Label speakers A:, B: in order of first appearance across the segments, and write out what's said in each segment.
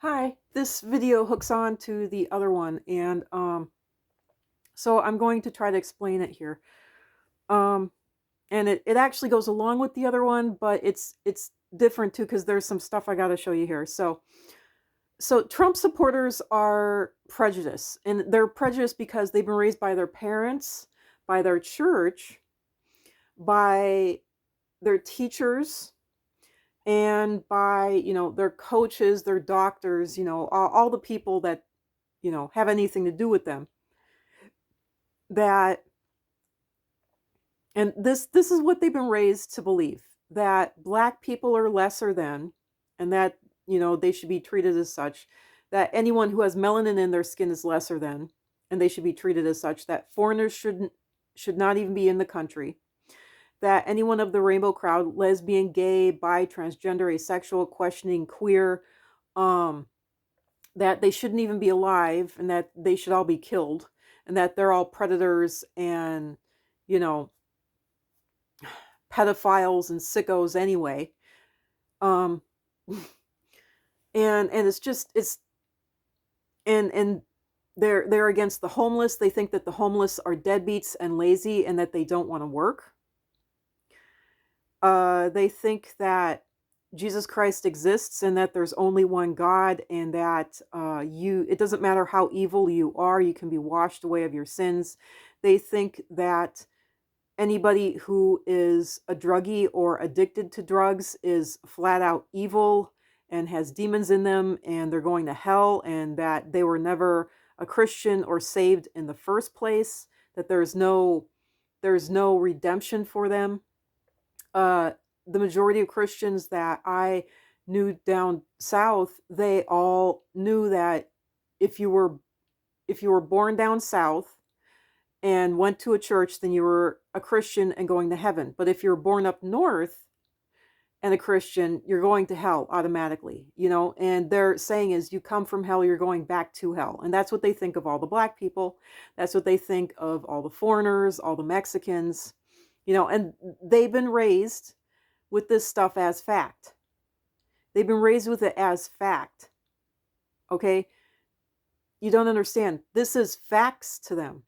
A: Hi, this video hooks on to the other one, and so I'm going to try to explain it here. Um, and it actually goes along with the other one, but it's different too because there's some stuff I got to show you here. So Trump supporters are prejudiced, and they're prejudiced because they've been raised by their parents, by their church, by their teachers, and by their coaches, their doctors, all the people that have anything to do with them. That and this is what they've been raised to believe, that black people are lesser than, and that they should be treated as such, that anyone who has melanin in their skin is lesser than, and they should be treated as such, that foreigners should not even be in the country, that anyone of the rainbow crowd, lesbian, gay, bi, transgender, asexual, questioning, queer, um that they shouldn't even be alive, and that they should all be killed, and that they're all predators and you know pedophiles and sickos anyway. Um, and it's just it's and they're against the homeless. They think that the homeless are deadbeats and lazy, and that they don't want to work. They think that Jesus Christ exists, and that there's only one God, and that it doesn't matter how evil you are, you can be washed away of your sins. They think that anybody who is a druggie or addicted to drugs is flat out evil and has demons in them, and they're going to hell, and that they were never a Christian or saved in the first place, that there's no redemption for them. The majority of Christians that I knew down south, they all knew that if you were born down south and went to a church, then you were a Christian and going to heaven. But if you're born up north and a Christian, you're going to hell automatically, and their saying is, you come from hell, you're going back to hell. And that's what they think of all the black people. That's what they think of all the foreigners, all the Mexicans, and they've been raised with this stuff as fact. They've been raised with it as fact. Okay? You don't understand. This is facts to them.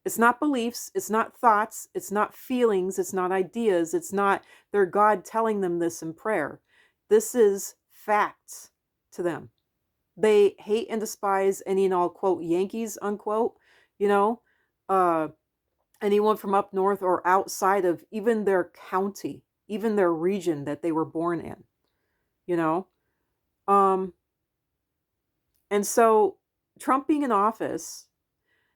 A: It's not beliefs, it's not thoughts, it's not feelings, it's not ideas, it's not their God telling them this in prayer. This is facts to them. They hate and despise any and all, quote, Yankees, unquote, you know, uh, anyone from up north or outside of even their county, even their region that they were born in, you know. Um, and so Trump being in office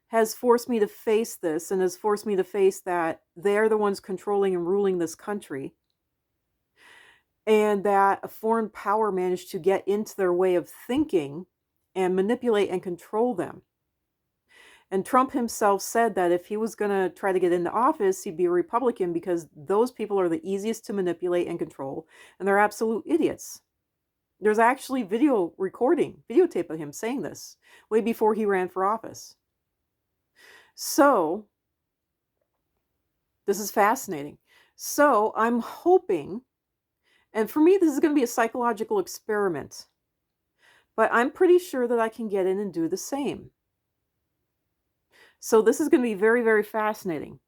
A: has forced me to face this, and has forced me to face that they're the ones controlling and ruling this country, and that a foreign power managed to get into their way of thinking and manipulate and control them. And Trump himself said that if he was going to try to get into office, he'd be a Republican, because those people are the easiest to manipulate and control, and they're absolute idiots. There's actually videotape of him saying this way before he ran for office. So, this is fascinating. So, I'm hoping, and for me, this is going to be a psychological experiment, but I'm pretty sure that I can get in and do the same. So, this is going to be very, very fascinating.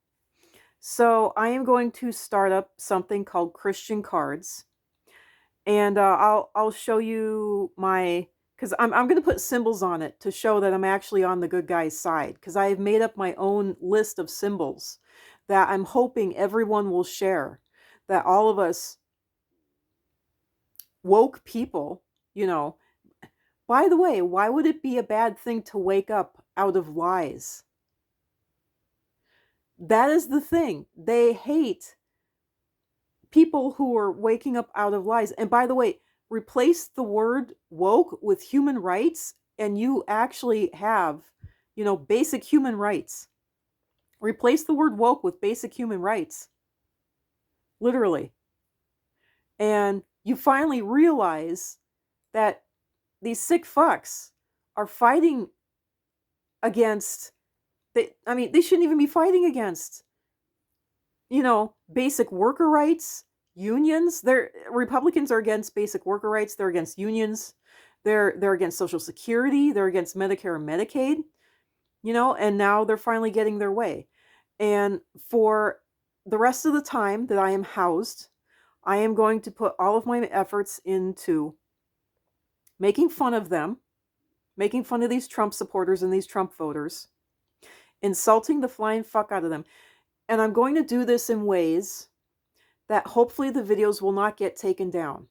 A: So, I am going to start up something called Christian Cards, and I'll show you because I'm going to put symbols on it to show that I'm actually on the good guy's side, because I have made up my own list of symbols that I'm hoping everyone will share, that all of us woke people, by the way, why would it be a bad thing to wake up out of lies? That is the thing. They hate people who are waking up out of lies. And by the way, replace the word woke with human rights, and you actually have, basic human rights. Replace the word woke with basic human rights. Literally. And you finally realize that these sick fucks are fighting against, they shouldn't even be fighting against, basic worker rights, unions. Republicans are against basic worker rights. They're against unions. They're against Social Security. They're against Medicare and Medicaid, and now they're finally getting their way. And for the rest of the time that I am housed, I am going to put all of my efforts into making fun of them, making fun of these Trump supporters and these Trump voters, insulting the flying fuck out of them. And I'm going to do this in ways that hopefully the videos will not get taken down.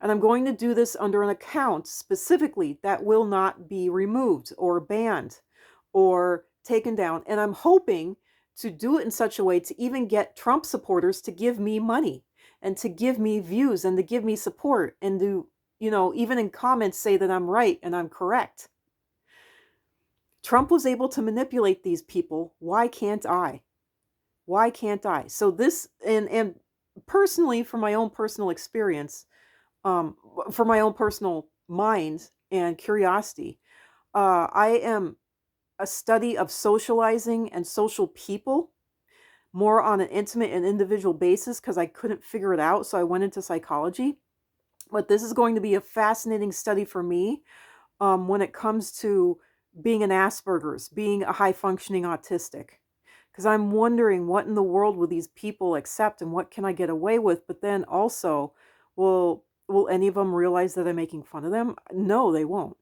A: And I'm going to do this under an account specifically that will not be removed or banned or taken down. And I'm hoping to do it in such a way to even get Trump supporters to give me money and to give me views and to give me support and to, even in comments say that I'm right and I'm correct. Trump was able to manipulate these people. Why can't I? Why can't I? So this, and personally, from my own personal experience, for my own personal mind and curiosity, I am a study of socializing and social people more on an intimate and individual basis because I couldn't figure it out. So I went into psychology. But this is going to be a fascinating study for me when it comes to being an Asperger's, being a high-functioning autistic. Because I'm wondering what in the world will these people accept and what can I get away with? But then also, will any of them realize that I'm making fun of them? No, they won't.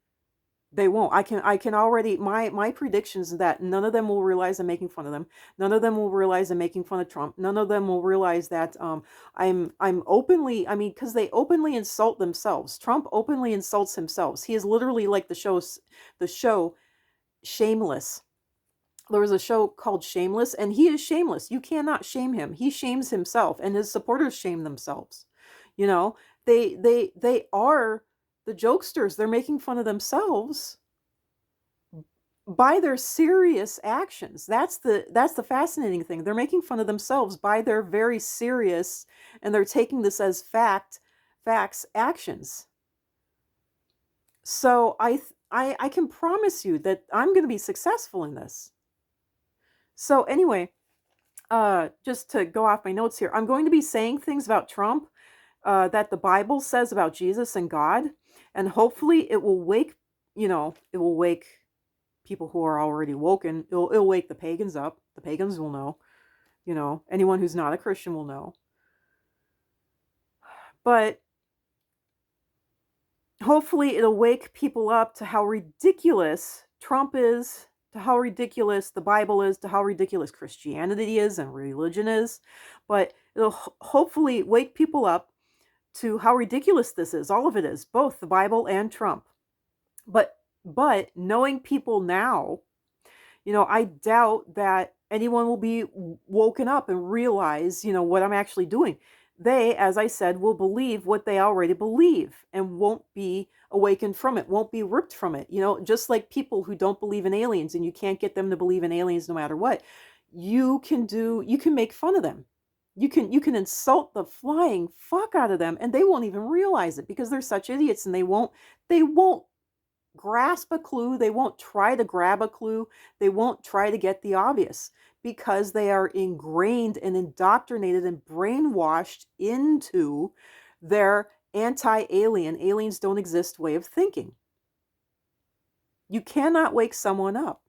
A: They won't. I can already, my predictions is that none of them will realize I'm making fun of them. None of them will realize I'm making fun of Trump. None of them will realize that I'm openly, because they openly insult themselves. Trump openly insults himself. He is literally like the show Shameless. There was a show called Shameless, and he is shameless. You cannot shame him. He shames himself, and his supporters shame themselves. They are the jokesters. They're making fun of themselves by their serious actions. That's the fascinating thing. They're making fun of themselves by their very serious, and they're taking this as facts actions. So I can promise you that I'm going to be successful in this. So anyway, just to go off my notes here, I'm going to be saying things about Trump that the Bible says about Jesus and God, and hopefully it will wake, it will wake people who are already woken. It'll wake the pagans up. The pagans will know, anyone who's not a Christian will know. But hopefully it'll wake people up to how ridiculous Trump is, to how ridiculous the Bible is, to how ridiculous Christianity is and religion is. But it'll hopefully wake people up to how ridiculous this is. All of it is, both the Bible and Trump. But knowing people now, I doubt that anyone will be woken up and realize, what I'm actually doing. They, as I said, will believe what they already believe and won't be awakened from it, won't be ripped from it. Just like people who don't believe in aliens and you can't get them to believe in aliens no matter what. You can make fun of them. You can insult the flying fuck out of them and they won't even realize it because they're such idiots and they won't grasp a clue. They won't try to grab a clue. They won't try to get the obvious because they are ingrained and indoctrinated and brainwashed into their anti-alien, aliens don't exist way of thinking. You cannot wake someone up.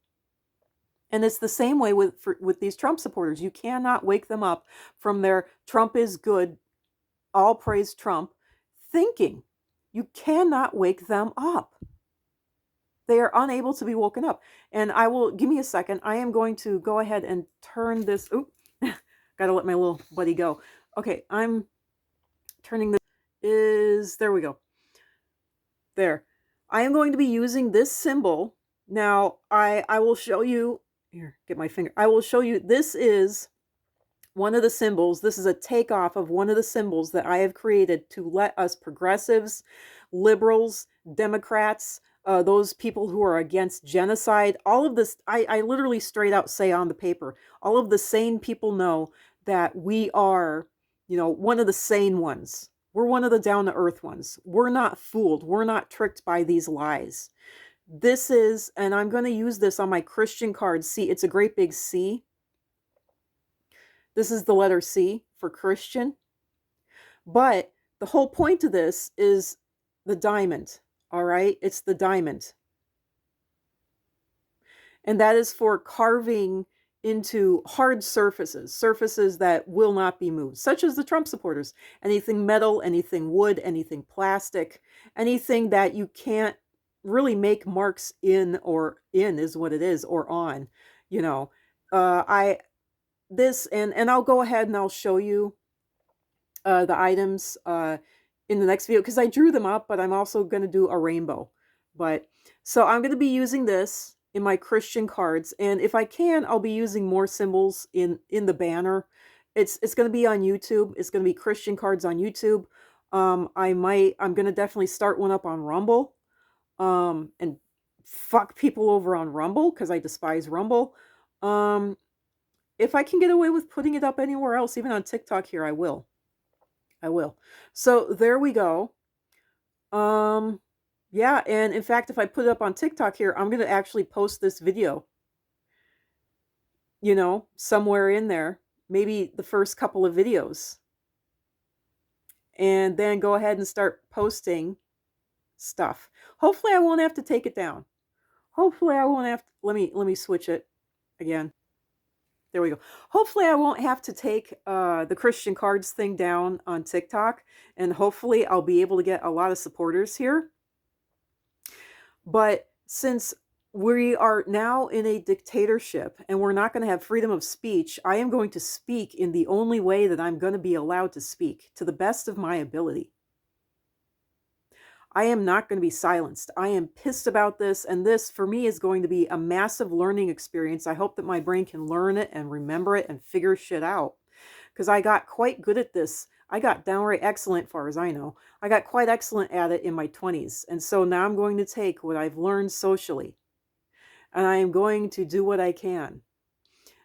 A: And it's the same way with these Trump supporters. You cannot wake them up from their Trump is good, all praise Trump thinking. You cannot wake them up. They are unable to be woken up. And give me a second. I am going to go ahead and turn this. Oop, gotta let my little buddy go. Okay, I'm turning this. There we go. There. I am going to be using this symbol. Now, I will show you. Here, get my finger. I will show you. This is one of the symbols. This is a takeoff of one of the symbols that I have created to let us progressives, liberals, Democrats, those people who are against genocide, all of this, I literally straight out say on the paper, all of the sane people know that we are, one of the sane ones. We're one of the down-to-earth ones. We're not fooled. We're not tricked by these lies. This is, and I'm going to use this on my Christian card. See, it's a great big C. This is the letter C for Christian. But the whole point of this is the diamond. All right, it's the diamond. And that is for carving into hard surfaces, surfaces that will not be moved, such as the Trump supporters. Anything metal, anything wood, anything plastic, anything that you can't really make marks in, or in is what it is, or on, you know. I this and I'll go ahead and I'll show you the items in the next video, because I drew them up, but I'm also going to do a rainbow. But so I'm going to be using this in my Christian cards, and if I can, I'll be using more symbols in the banner. It's going to be on YouTube. It's going to be Christian cards on YouTube. I'm going to definitely start one up on Rumble, and fuck people over on Rumble because I despise Rumble. Um, if I can get away with putting it up anywhere else, even on TikTok here, I will. I will. So there we go. Um, yeah, and in fact, if I put it up on TikTok here, I'm going to actually post this video, somewhere in there, maybe the first couple of videos, and then go ahead and start posting stuff. Hopefully I won't have to take it down. Hopefully I won't have to, let me switch it again. There we go. Hopefully I won't have to take the Christian cards thing down on TikTok, and hopefully I'll be able to get a lot of supporters here. But since we are now in a dictatorship and we're not going to have freedom of speech, I am going to speak in the only way that I'm going to be allowed to speak, to the best of my ability. I am not going to be silenced. I am pissed about this, and this, for me, is going to be a massive learning experience. I hope that my brain can learn it and remember it and figure shit out, because I got quite good at this. I got downright excellent, far as I know. I got quite excellent at it in my 20s, and so now I'm going to take what I've learned socially, and I am going to do what I can.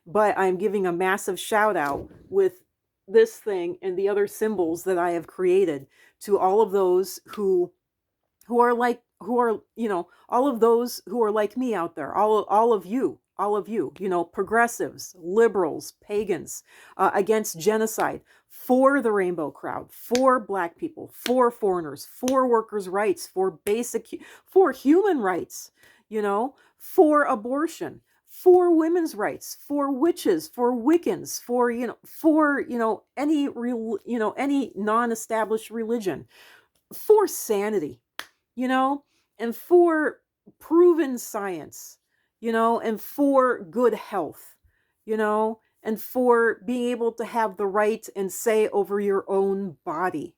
A: But I'm giving a massive shout out with this thing and the other symbols that I have created to all of those who are all of those who are like me out there, all of you, progressives, liberals, pagans, against genocide, for the rainbow crowd, for Black people, for foreigners, for workers' rights, for human rights, for abortion, for women's rights, for witches, for Wiccans, for any non-established religion, for sanity, and for proven science, and for good health, and for being able to have the right and say over your own body.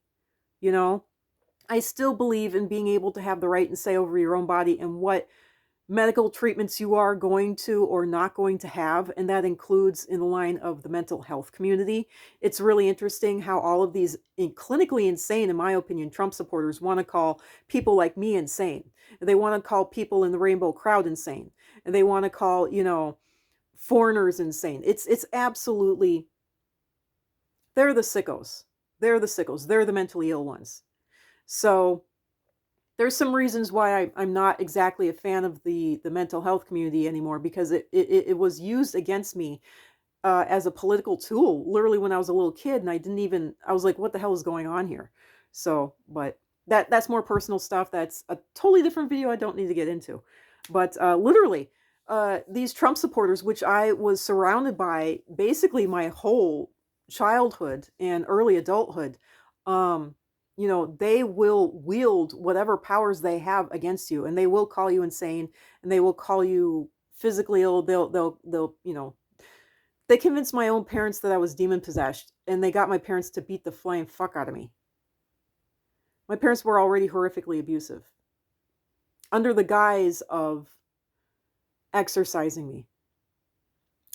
A: I still believe in being able to have the right and say over your own body and what medical treatments you are going to or not going to have, and that includes in the line of the mental health community. It's really interesting how all of these clinically insane, in my opinion, Trump supporters want to call people like me insane. They want to call people in the rainbow crowd insane, and they want to call, foreigners insane. It's absolutely, they're the sickos. They're the sickos. They're the mentally ill ones. So there's some reasons why I'm not exactly a fan of the mental health community anymore, because it was used against me as a political tool, literally when I was a little kid, and I was like, what the hell is going on here? So, but that's more personal stuff. That's a totally different video I don't need to get into. But literally, these Trump supporters, which I was surrounded by basically my whole childhood and early adulthood, they will wield whatever powers they have against you, and they will call you insane, and they will call you physically ill. They convinced my own parents that I was demon possessed, and they got my parents to beat the flying fuck out of me. My parents were already horrifically abusive under the guise of exorcising me.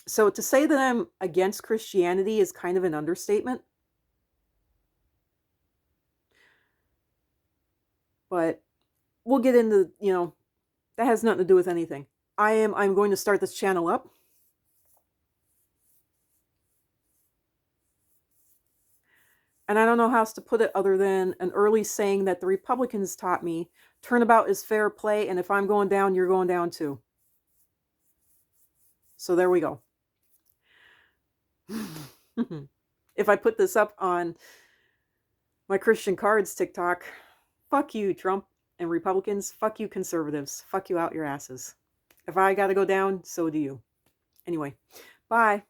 A: So to say that I'm against Christianity is kind of an understatement. But we'll get into, that has nothing to do with anything. I'm going to start this channel up. And I don't know how else to put it other than an early saying that the Republicans taught me: turnabout is fair play, and if I'm going down, you're going down too. So there we go. If I put this up on my Christian Cards TikTok, fuck you, Trump and Republicans. Fuck you, conservatives. Fuck you out your asses. If I got to go down, so do you. Anyway, bye.